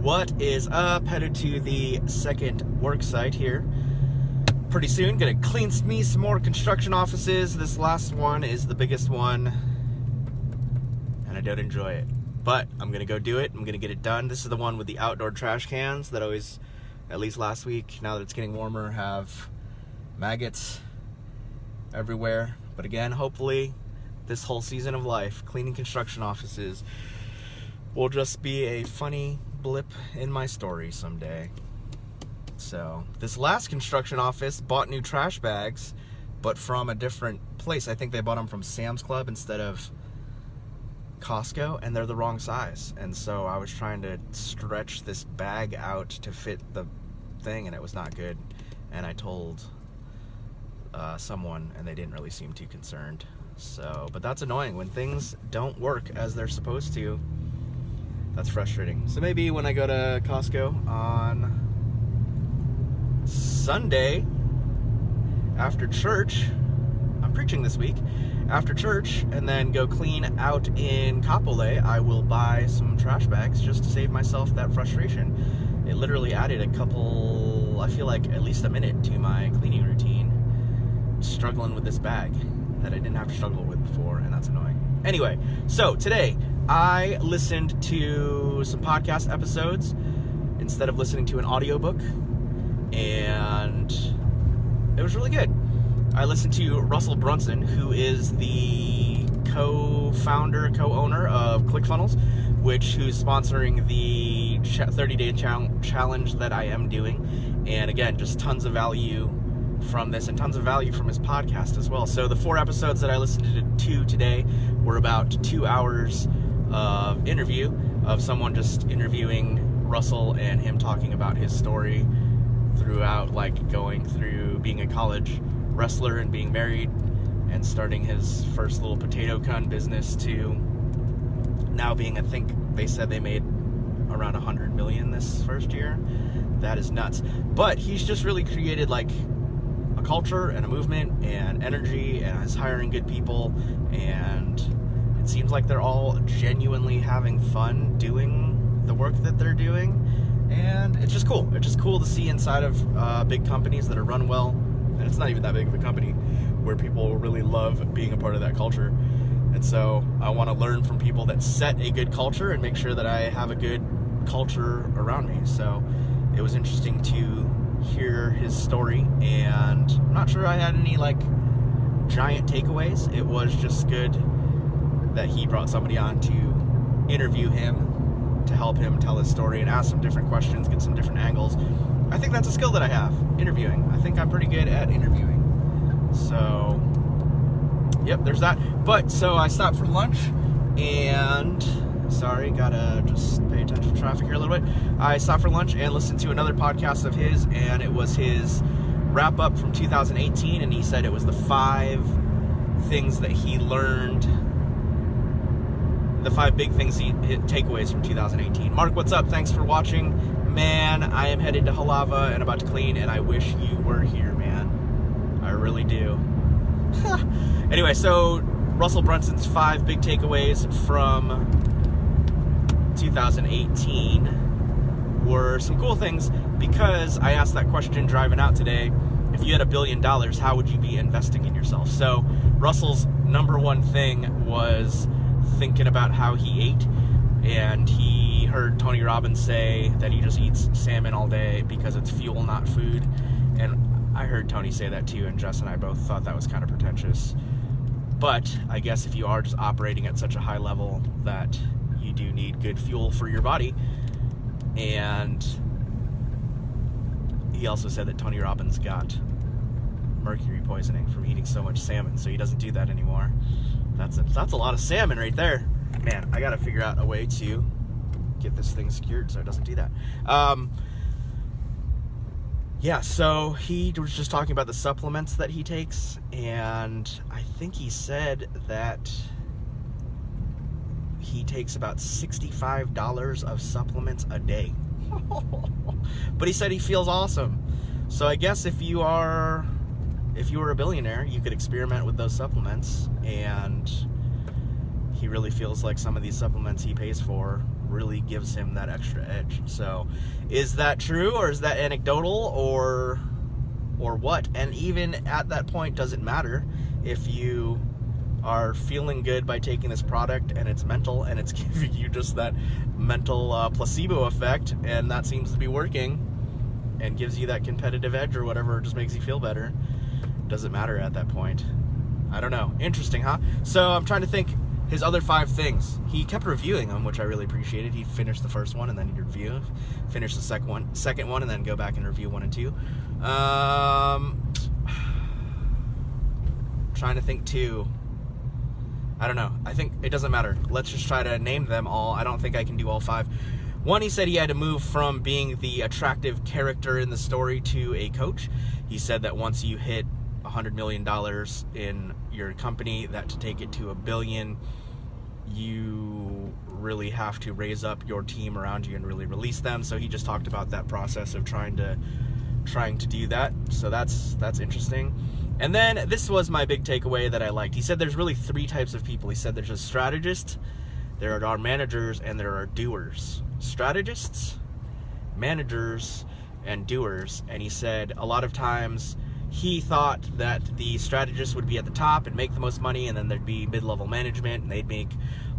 What is up? Headed to the second work site here pretty soon. Gonna clean me some more construction offices. This last one is the biggest one, and I don't enjoy it. But I'm gonna go do it. I'm gonna get it done. This is the one with the outdoor trash cans that always, at least last week, now that it's getting warmer, have maggots everywhere. But again, hopefully, this whole season of life, cleaning construction offices, will just be a funny blip in my story someday. So, this last construction office bought new trash bags, but from a different place. I think they bought them from Sam's Club instead of Costco, and they're the wrong size. And so I was trying to stretch this bag out to fit the thing, and it was not good. And I told someone, and they didn't really seem too concerned. So, but that's annoying when things don't work as they're supposed to. That's frustrating. So maybe when I go to Costco on Sunday after church, I'm preaching this week, after church, and then go clean out in Kapolei, I will buy some trash bags just to save myself that frustration. It literally added a couple, I feel like at least a minute to my cleaning routine, struggling with this bag that I didn't have to struggle with before, and that's annoying. Anyway, so today I listened to some podcast episodes instead of listening to an audiobook, and it was really good. I listened to Russell Brunson, who is the co-founder, co-owner of ClickFunnels, who's sponsoring the 30-day challenge that I am doing. And again, just tons of value from this and tons of value from his podcast as well. So the 4 episodes that I listened to today were about 2 hours of interview of someone just interviewing Russell and him talking about his story throughout, like going through being a college wrestler and being married and starting his first little potato con business to now being, I think they said they made around 100 million this first year. That is nuts. But he's just really created like a culture and a movement and energy, and is hiring good people, and it seems like they're all genuinely having fun doing the work that they're doing, and it's just cool. It's just cool to see inside of big companies that are run well, and it's not even that big of a company, where people really love being a part of that culture. And so I want to learn from people that set a good culture and make sure that I have a good culture around me. So it was interesting to hear his story, and I'm not sure I had any like giant takeaways. It was just good that he brought somebody on to interview him, to help him tell his story and ask some different questions, get some different angles. I think that's a skill that I have, interviewing. I think I'm pretty good at interviewing. So, yep, there's that. But, so I stopped for lunch, and, sorry, gotta just pay attention to traffic here a little bit. I stopped for lunch and listened to another podcast of his, and it was his wrap-up from 2018, and he said it was the 5 things that he learned, the 5 big things takeaways from 2018. Mark, what's up? Thanks for watching. Man, I am headed to Halava and about to clean, and I wish you were here, man. I really do. Anyway, so Russell Brunson's 5 big takeaways from 2018 were some cool things, because I asked that question driving out today. If you had $1 billion, how would you be investing in yourself? So Russell's number one thing was thinking about how he ate, and he heard Tony Robbins say that he just eats salmon all day because it's fuel, not food. And I heard Tony say that too, and Jess and I both thought that was kind of pretentious. But I guess if you are just operating at such a high level, that you do need good fuel for your body. And he also said that Tony Robbins got mercury poisoning from eating so much salmon, so he doesn't do that anymore. That's a lot of salmon right there. Man, I gotta figure out a way to get this thing secured so it doesn't do that. Yeah, so he was just talking about the supplements that he takes, and I think he said that he takes about $65 of supplements a day. But he said he feels awesome. So I guess if you were a billionaire, you could experiment with those supplements, and he really feels like some of these supplements he pays for really gives him that extra edge. So is that true, or is that anecdotal, or what? And even at that point, does it matter if you are feeling good by taking this product and it's mental and it's giving you just that mental placebo effect, and that seems to be working and gives you that competitive edge or whatever, just makes you feel better? Does it matter at that point? I don't know. Interesting, huh? So I'm trying to think his other 5 things. He kept reviewing them, which I really appreciated. He finished the first one and then he'd review, finish the second one, and then go back and review 1 and 2. Trying to think too. I don't know. I think it doesn't matter. Let's just try to name them all. I don't think I can do all 5. 1, he said he had to move from being the attractive character in the story to a coach. He said that once you hit $100 million in your company, that to take it to $1 billion, you really have to raise up your team around you and really release them. So he just talked about that process of trying to do that. So that's interesting. And then this was my big takeaway that I liked. He said there's really 3 types of people. He said there's a strategist, there are managers, and there are doers. Strategists, managers, and doers. And he said a lot of times he thought that the strategist would be at the top and make the most money, and then there'd be mid-level management and they'd make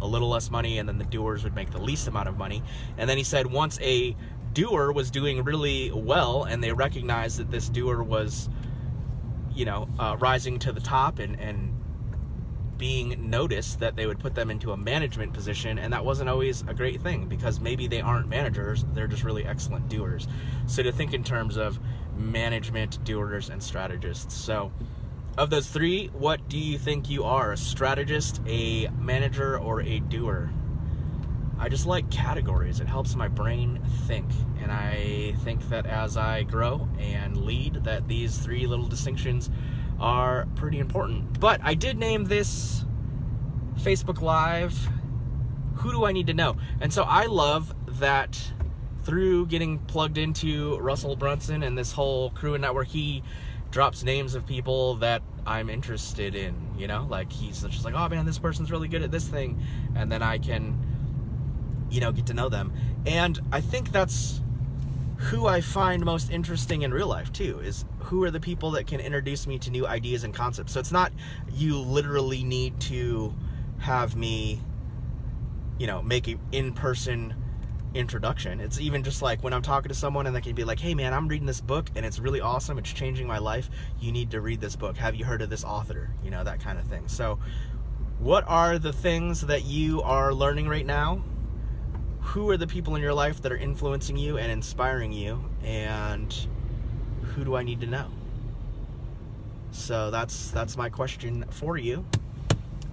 a little less money, and then the doers would make the least amount of money. And then he said once a doer was doing really well and they recognized that this doer was, rising to the top and being noticed, that they would put them into a management position. And that wasn't always a great thing, because maybe they aren't managers, they're just really excellent doers. So to think in terms of management, doers, and strategists. So of those 3, what do you think you are? A strategist, a manager, or a doer? I just like categories. It helps my brain think. And I think that as I grow and lead, that these 3 little distinctions are pretty important. But I did name this Facebook Live, Who Do I Need to Know? And so I love that through getting plugged into Russell Brunson and this whole crew and network, he drops names of people that I'm interested in, like he's just like, oh man, this person's really good at this thing. And then I can, get to know them. And I think that's who I find most interesting in real life too, is who are the people that can introduce me to new ideas and concepts. So it's not you literally need to have me, make an in-person introduction. It's even just like when I'm talking to someone and they can be like, hey man, I'm reading this book and it's really awesome, it's changing my life, you need to read this book, have you heard of this author, that kind of thing. So what are the things that you are learning right now? Who are the people in your life that are influencing you and inspiring you, and who do I need to know? So that's my question for you.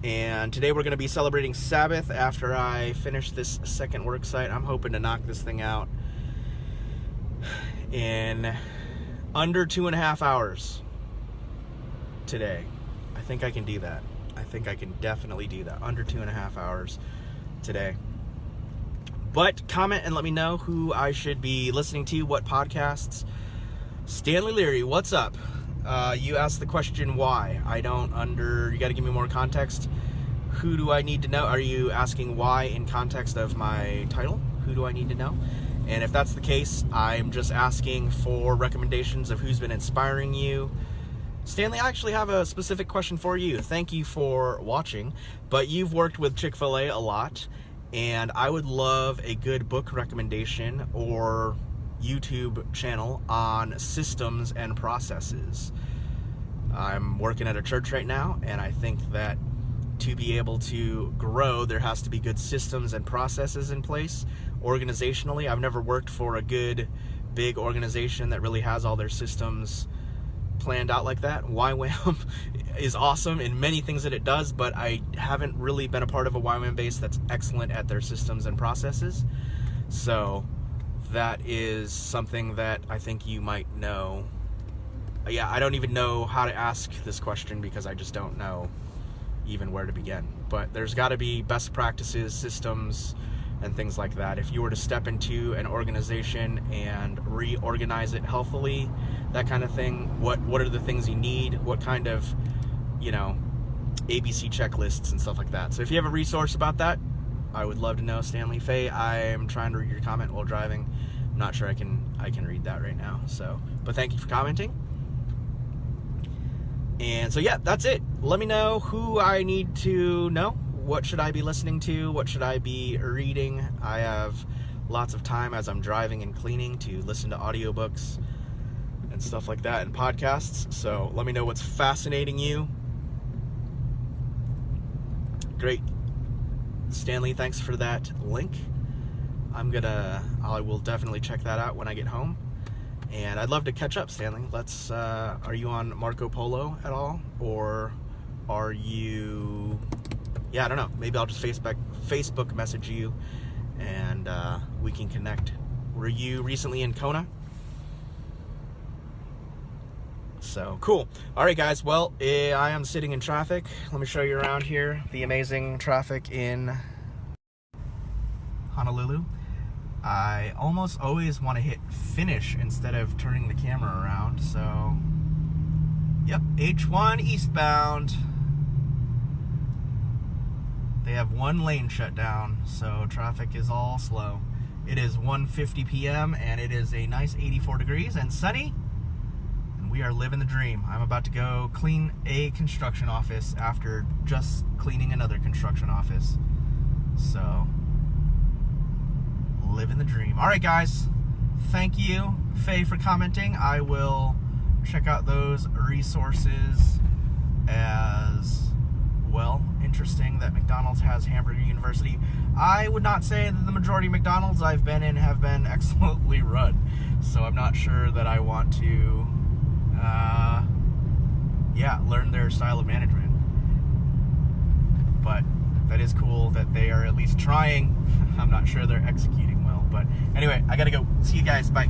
And today we're going to be celebrating Sabbath after I finish this second work site. I'm hoping to knock this thing out in under 2.5 hours today. I think I can do that. I think I can definitely do that. Under 2.5 hours today. But comment and let me know who I should be listening to, what podcasts. Stanley Leary, what's up? You asked the question why. You got to give me more context. Who do I need to know? Are you asking why in context of my title? Who do I need to know? And if that's the case, I'm just asking for recommendations of who's been inspiring you. Stanley, I actually have a specific question for you. Thank you for watching, but you've worked with Chick-fil-A a lot, and I would love a good book recommendation or YouTube channel on systems and processes. I'm working at a church right now, and I think that to be able to grow, there has to be good systems and processes in place organizationally. I've never worked for a good, big organization that really has all their systems planned out like that. YWAM is awesome in many things that it does, but I haven't really been a part of a YWAM base that's excellent at their systems and processes. So that is something that I think you might know. Yeah, I don't even know how to ask this question because I just don't know even where to begin. But there's got to be best practices, systems, and things like that. If you were to step into an organization and reorganize it healthily, that kind of thing, what are the things you need? What kind of, ABC checklists and stuff like that. So if you have a resource about that, I would love to know. Stanley Faye, I am trying to read your comment while driving. I'm not sure I can read that right now. So, but thank you for commenting. And so yeah, that's it. Let me know who I need to know. What should I be listening to? What should I be reading? I have lots of time as I'm driving and cleaning to listen to audiobooks and stuff like that and podcasts. So let me know what's fascinating you. Great. Stanley, thanks for that link. I will definitely check that out when I get home. And I'd love to catch up, Stanley. Are you on Marco Polo at all? Or are you, I don't know. Maybe I'll just Facebook message you and we can connect. Were you recently in Kona? So, cool. All right, guys. Well, I am sitting in traffic. Let me show you around here. The amazing traffic in Honolulu. I almost always want to hit finish instead of turning the camera around. So, yep, H1 eastbound. They have one lane shut down, so traffic is all slow. It is 1:50 p.m. and it is a nice 84 degrees and sunny. And we are living the dream. I'm about to go clean a construction office after just cleaning another construction office. So, living the dream. All right, guys. Thank you, Faye, for commenting. I will check out those resources as well. Interesting that McDonald's has Hamburger University. I would not say that the majority of McDonald's I've been in have been excellently run. So I'm not sure that I want to, learn their style of management. But that is cool that they are at least trying. I'm not sure they're executing well. But anyway, I gotta go. See you guys. Bye.